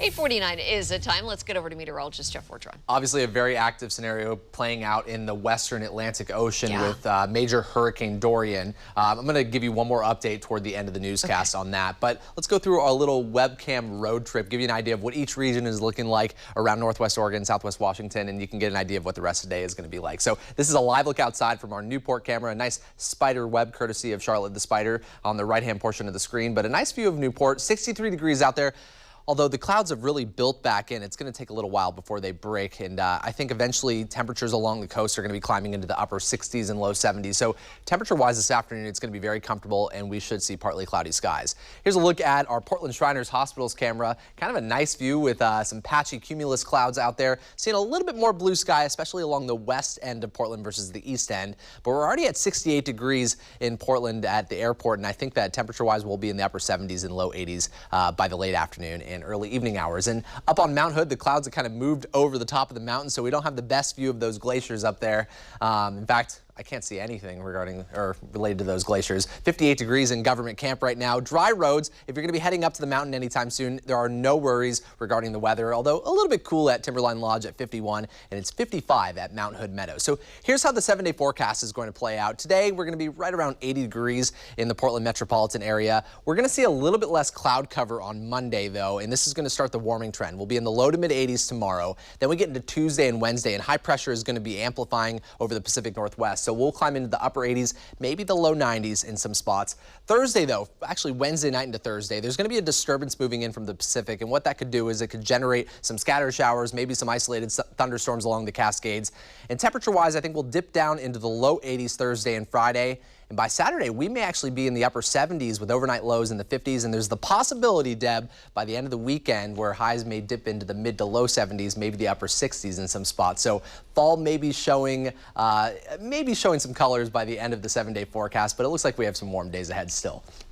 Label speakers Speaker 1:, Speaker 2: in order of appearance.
Speaker 1: 8:49 is the time. Let's get over to meteorologist Jeff Fortron.
Speaker 2: Obviously, a very active scenario playing out in the western Atlantic Ocean with major Hurricane Dorian. I'm going to give you one more update toward the end of the newscast on that. But let's go through our little webcam road trip, give you an idea of what each region is looking like around Northwest Oregon, Southwest Washington, and you can get an idea of what the rest of the day is going to be like. So this is a live look outside from our Newport camera, a nice spider web courtesy of Charlotte the Spider on the right-hand portion of the screen. But a nice view of Newport, 63 degrees out there. Although the clouds have really built back in, it's going to take a little while before they break. And I think eventually temperatures along the coast are going to be climbing into the upper 60s and low 70s. So temperature-wise this afternoon, it's going to be very comfortable, and we should see partly cloudy skies. Here's a look at our Portland Shriners Hospital's camera. Kind of a nice view with some patchy cumulus clouds out there. Seeing a little bit more blue sky, especially along the west end of Portland versus the east end. But we're already at 68 degrees in Portland at the airport, and I think that temperature-wise we'll be in the upper 70s and low 80s by the late afternoon and early evening hours. And up on Mount Hood, the clouds have kind of moved over the top of the mountain, so we don't have the best view of those glaciers up there. In fact, I can't see anything regarding or related to those glaciers. 58 degrees in Government Camp right now. Dry roads. If you're going to be heading up to the mountain anytime soon, there are no worries regarding the weather, although a little bit cool at Timberline Lodge at 51, and it's 55 at Mount Hood Meadows. So here's how the 7-day forecast is going to play out. Today, we're going to be right around 80 degrees in the Portland metropolitan area. We're going to see a little bit less cloud cover on Monday, though, and this is going to start the warming trend. We'll be in the low to mid 80s tomorrow. Then we get into Tuesday and Wednesday, and high pressure is going to be amplifying over the Pacific Northwest. So we'll climb into the upper 80s, maybe the low 90s in some spots. Thursday, though, actually Wednesday night into Thursday, there's going to be a disturbance moving in from the Pacific, and what that could do is it could generate some scattered showers, maybe some isolated thunderstorms along the Cascades. And temperature-wise, I think we'll dip down into the low 80s Thursday and Friday. And by Saturday, we may actually be in the upper 70s with overnight lows in the 50s. And there's the possibility, Deb, by the end of the weekend where highs may dip into the mid to low 70s, maybe the upper 60s in some spots. So fall may be showing some colors by the end of the 7-day forecast, but it looks like we have some warm days ahead still.